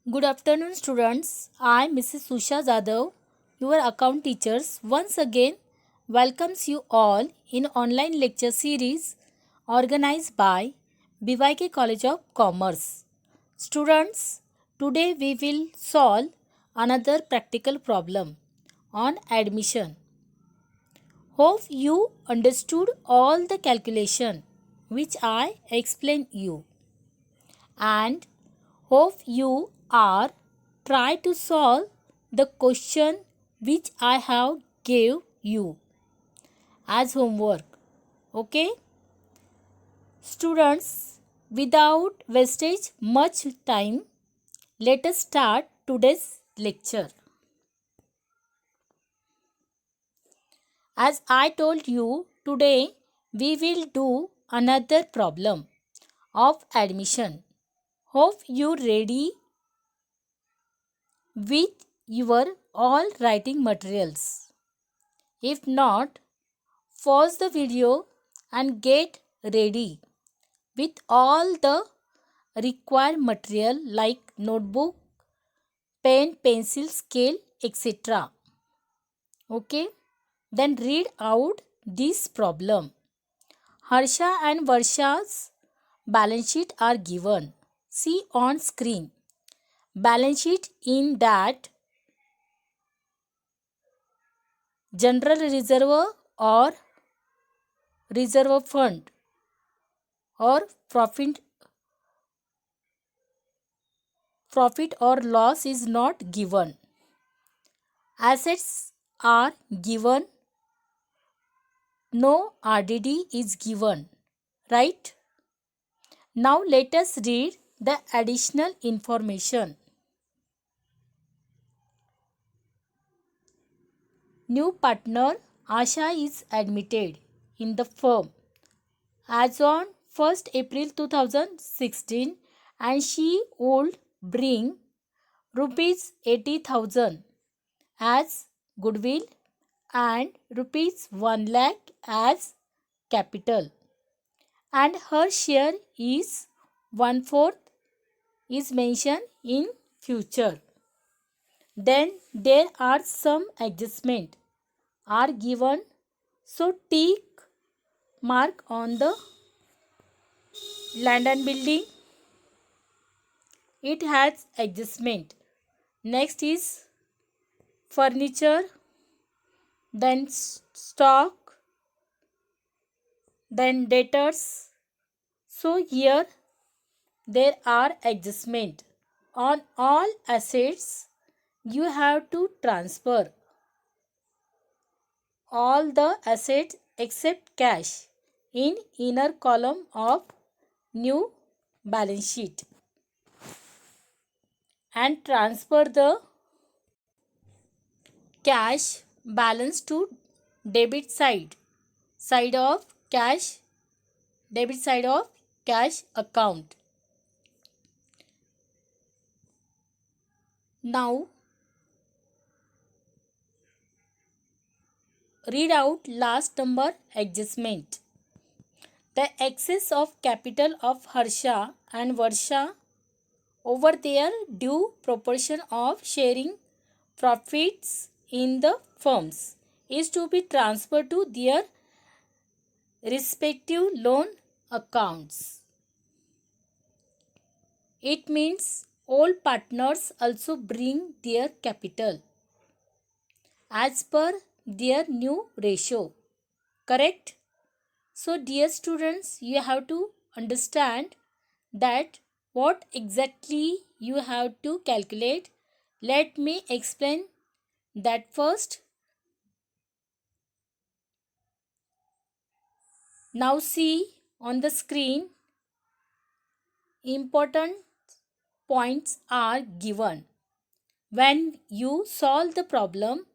Good afternoon, students. I, Mrs. Susha Jadhav, your account teachers, once again welcomes you all in online lecture series organized by BYK College of Commerce. Students, today we will solve another practical problem on admission. Hope you understood all the calculation which I explained you, and hope you are try to solve the question which I have gave you as homework. Okay? Students, without wastage much time, let us start today's lecture. As I told you, today we will do another problem of admission. Hope you ready with your all writing materials. If not, pause the video and get ready with all the required material like notebook, pen, pencil, scale, etc. Okay? Then read out this problem. Harsha and Varsha's balance sheet are given. See on screen. Balance sheet in that general reserve or reserve fund or profit or loss is not given. Assets are given. No RDD is given. Right? Now let us read the additional information. New partner Asha is admitted in the firm as on 1st April 2016 and she would bring rupees 80,000 as goodwill and rupees 1 lakh as capital, and her share is 1/4 is mentioned in future. Then there are some adjustment are given, so tick mark on the land and building, it has adjustment. Next is furniture, then stock, then debtors. So here there are adjustment on all assets. You have to transfer all the assets except cash in inner column of new balance sheet and transfer the cash balance to debit side of cash debit side of cash account. Now read out last number adjustment. The excess of capital of Harsha and Varsha over their due proportion of sharing profits in the firms is to be transferred to their respective loan accounts. It means all partners also bring their capital as per their new ratio. Correct? So dear students, you have to understand that what exactly you have to calculate. Let me explain that first. Now see on the screen, important points are given. When you solve the problem,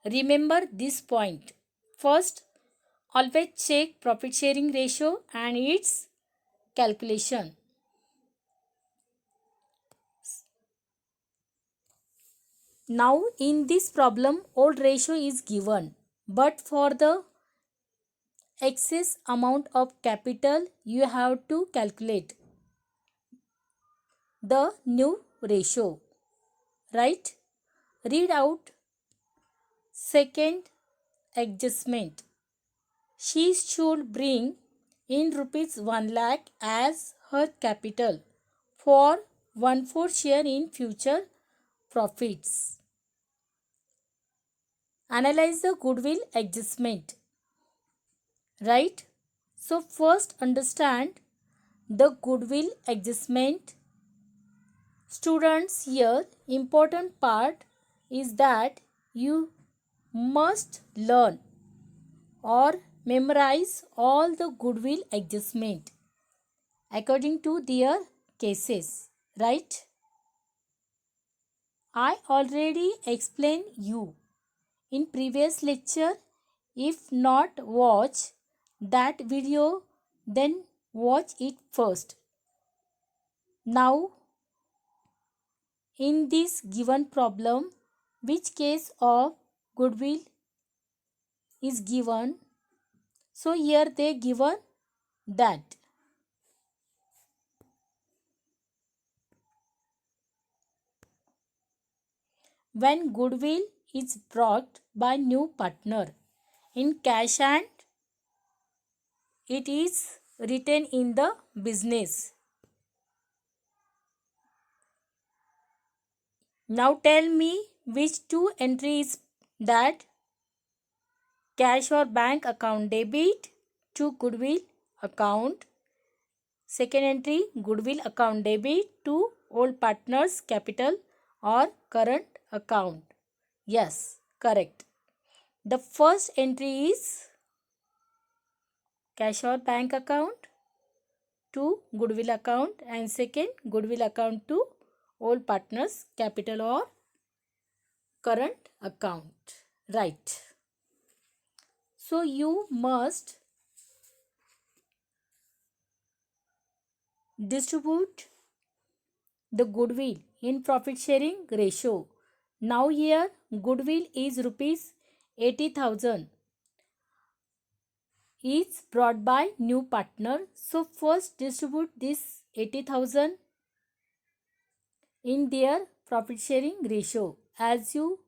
remember this point. First, always check profit sharing ratio and its calculation. Now in this problem, old ratio is given, but for the excess amount of capital, you have to calculate the new ratio. right? Read out second adjustment. She should bring in rupees 1 lakh as her capital for 1/4 share in future profits. Analyze the goodwill adjustment, right? So first understand the goodwill adjustment. Students, here important part is that you must learn or memorize all the goodwill adjustment according to their cases, right? I already explained you in previous lecture. If not watch that video, then watch it first. Now in this given problem, which case of goodwill is given? So here they given that when goodwill is brought by new partner in cash and it is written in the business. Now tell me which two entries that cash or bank account debit to goodwill account. Second entry goodwill account debit to old partner's capital or current account. Yes, correct. The first entry is cash or bank account to goodwill account and second goodwill account to old partner's capital or current account. Right. So you must distribute the goodwill in profit sharing ratio. Now here goodwill is rupees 80,000 is brought by new partner. So first distribute this 80,000 in their profit sharing ratio as you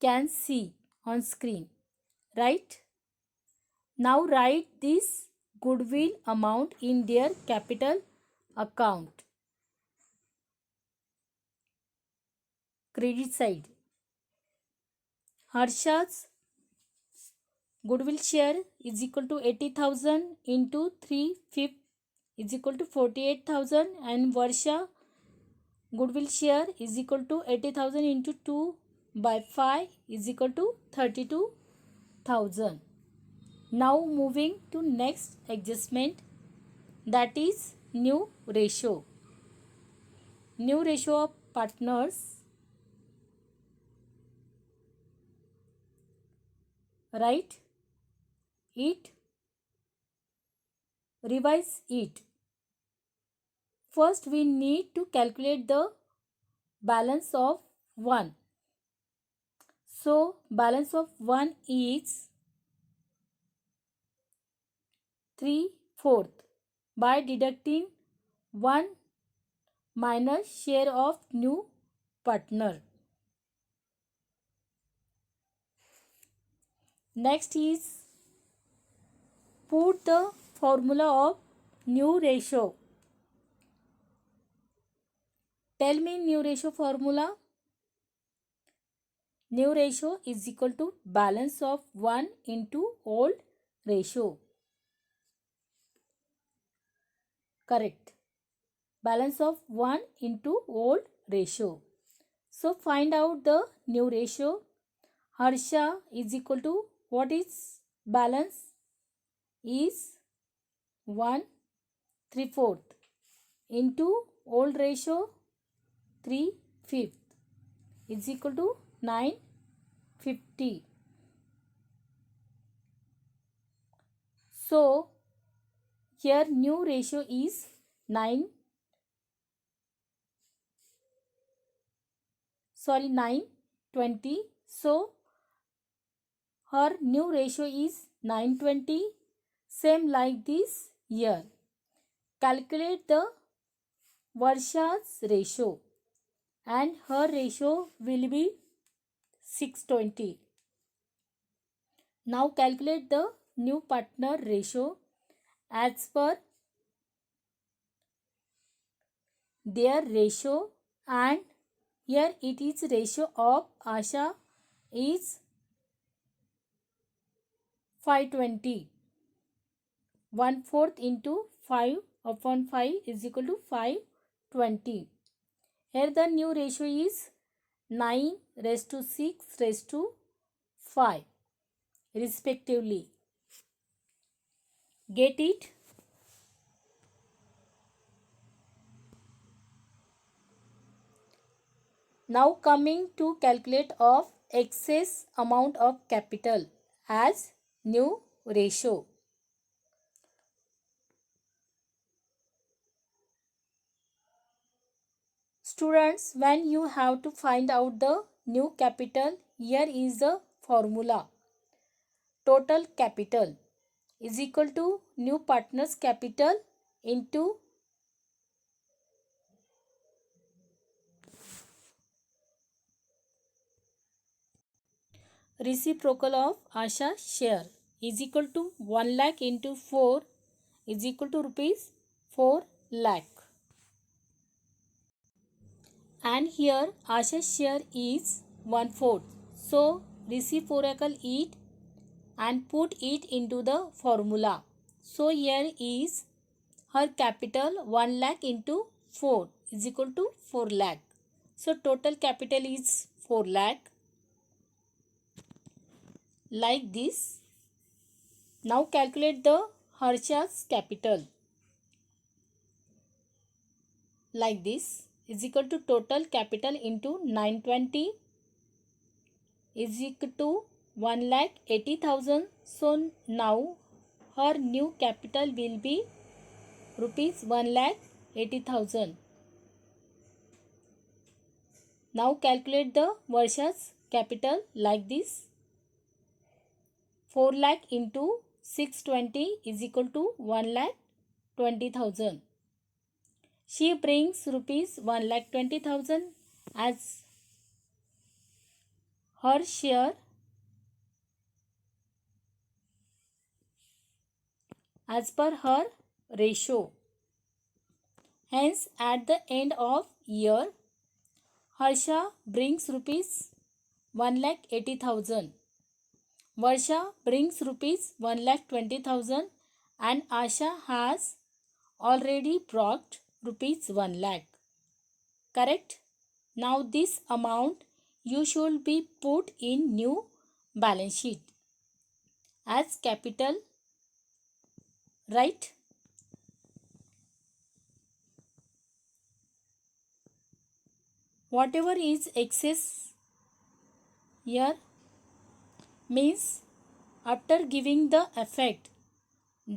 can see on screen, right? Now write this goodwill amount in their capital account. Credit side. Harsha's goodwill share is equal to 80,000 into 3/5 is equal to 48,000 and Varsha goodwill share is equal to 80,000 into 2 by 5 is equal to 32,000. Now moving to next adjustment, that is new ratio. New ratio of partners, right? It revise it. First we need to calculate the balance of 1. So balance of 1 is 3/4 by deducting 1 minus share of new partner. Next is put the formula of new ratio. Tell me new ratio formula. New ratio is equal to balance of 1 into old ratio. Correct. Balance of 1 into old ratio. So find out the new ratio. Harsha is equal to what is balance? Is 1/3/4 into old ratio 3/5 is equal to 950. So here new ratio is 920. So her new ratio is 920. Same like this here. Calculate the Varsha's ratio. and her ratio will be 620. Now calculate the new partner ratio as per their ratio, and here it is ratio of Asha is 520. 1/4 into 5 upon 5 is equal to 520. Here the new ratio is 9 raised to 6 raised to 5 respectively. Get it? Now coming to calculate of excess amount of capital as new ratio. Students, when you have to find out the new capital, here is the formula. Total capital is equal to new partner's capital into reciprocal of Asha share is equal to 1 lakh into 4 is equal to rupees 4 lakh. And here Asha's share is 1/4. So reciprocal it and put it into the formula. So here is her capital 1 lakh into 4 is equal to 4 lakh. So total capital is 4 lakh. Like this. Now calculate the Harsha's capital. Like this is equal to total capital into 920 is equal to 1,80,000. So now her new capital will be rupees 1,80,000. Now calculate the Varsha's capital like this. 4 lakh into 620 is equal to 1,20,000. She brings rupees 1,20,000 as her share as per her ratio. Hence, at the end of year, Harsha brings rupees 1,80,000. Varsha brings rupees 1,20,000 and Asha has already brought rupees 1 lakh. Correct? Now this amount you should be put in new balance sheet as capital, right? Whatever is excess here means after giving the effect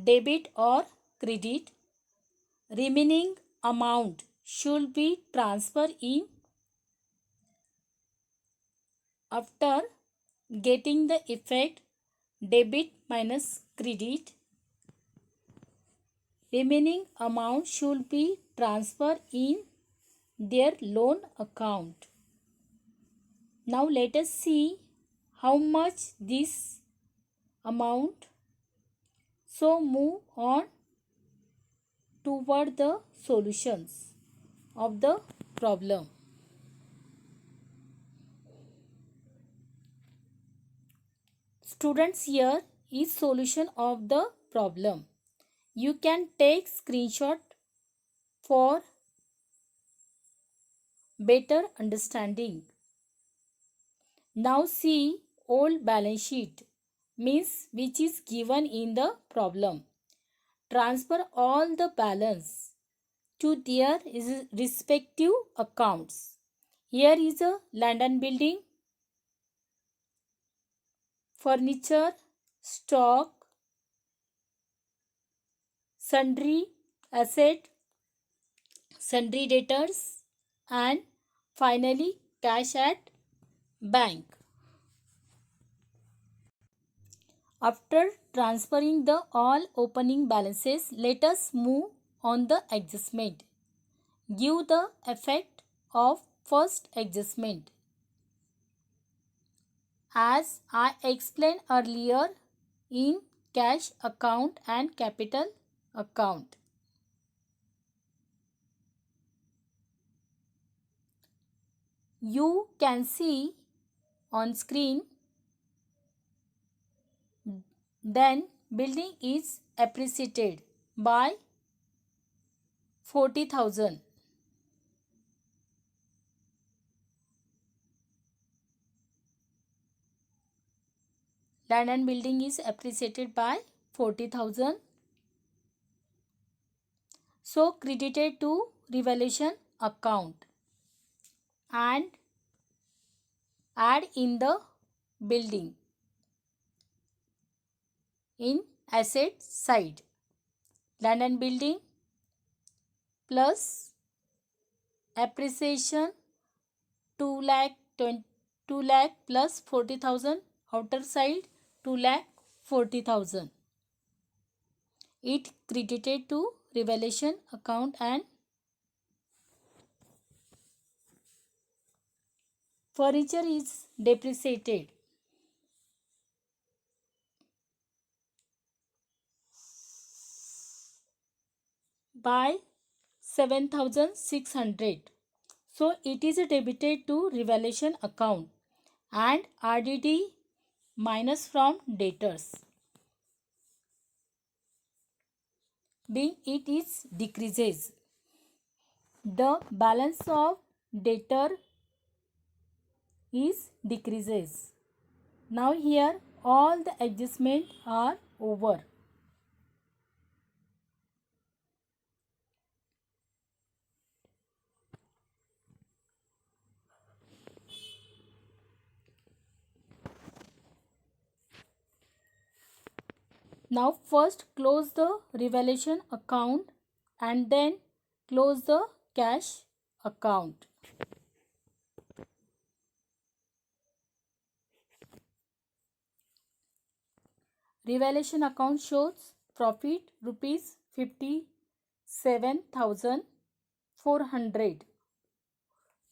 debit or credit, remaining amount should be transferred in after getting the effect debit minus credit. Remaining amount should be transferred in their loan account. Now let us see how much this amount. So move on toward the solutions of the problem. Students, here is solution of the problem. You can take screenshot for better understanding. Now see old balance sheet means which is given in the problem. Transfer all the balance to their respective accounts. Here is a land and building, furniture, stock, sundry asset, sundry debtors, and finally cash at bank. After transferring the all opening balances, let us move on the adjustment. Give the effect of first adjustment. As I explained earlier in cash account and capital account. You can see on screen, then building is appreciated by 40,000. Land and building is appreciated by 40,000. So credited to revaluation account and add in the building in asset side. Land and building plus appreciation 2 lakh plus 40,000, outer side 2 lakh 40,000. It credited to revaluation account and furniture is depreciated by 7,600. So it is debited to revaluation account and RDD minus from debtors. Being it is decreases. The balance of debtor is decreases. Now here all the adjustments are over. Now first close the revaluation account and then close the cash account. Revaluation account shows profit rupees 57,400.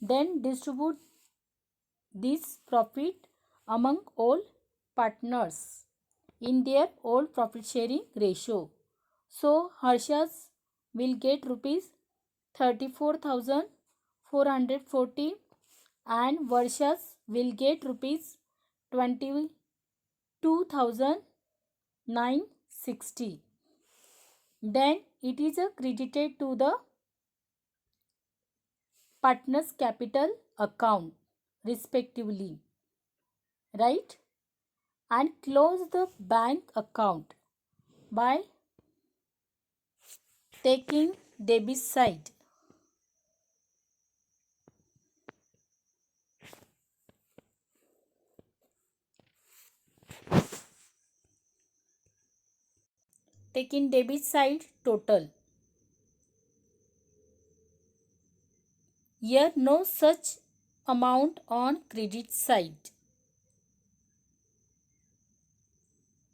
Then distribute this profit among all partners in their all profit sharing ratio. So Harsha's will get rupees 34,440 and Varsha's will get rupees 22,960. Then it is credited to the partners capital account respectively, right? And close the bank account by taking debit side. Taking debit side total. Here no such amount on credit side.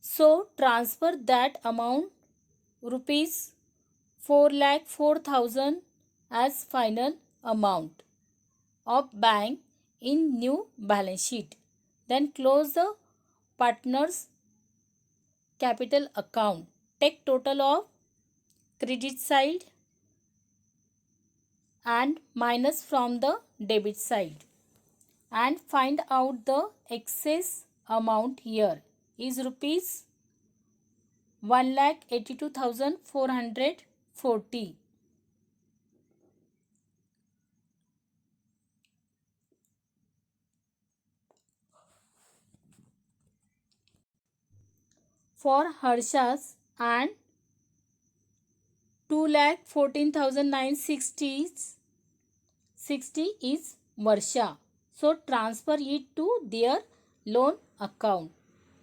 So transfer that amount rupees 4,04,000 as final amount of bank in new balance sheet. Then close the partners capital account. Take total of credit side and minus from the debit side and find out the excess amount here is rupees 1,82,440. For Harsha's and 2,14,960 is Varsha. So transfer it to their loan account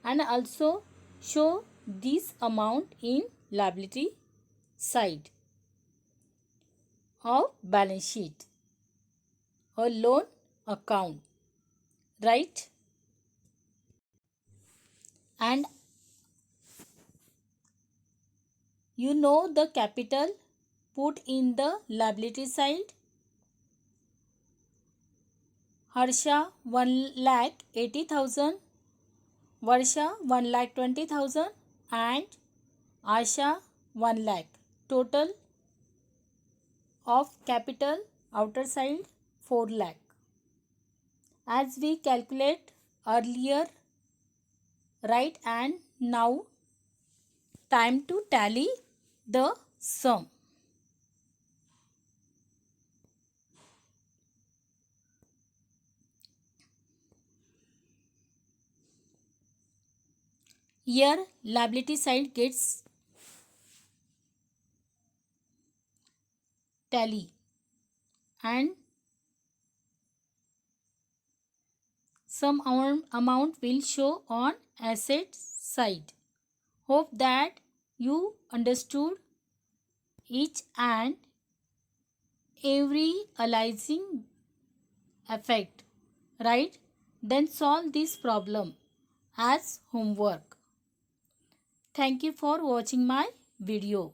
and also show this amount in liability side of balance sheet or loan account, right? And you know the capital put in the liability side Harsha 1,80,000, Varsha 1,20,000 and Asha 1 lakh. Total of capital outer side 4 lakh. As we calculate earlier, right, and now time to tally the sum. Here liability side gets tally and some amount will show on asset side. Hope that you understood each and every aliasing effect, right? Then solve this problem as homework. Thank you for watching my video.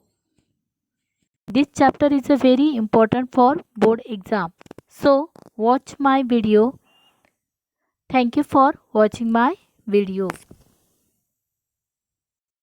This chapter is a very important for board exam. So watch my video. Thank you for watching my video.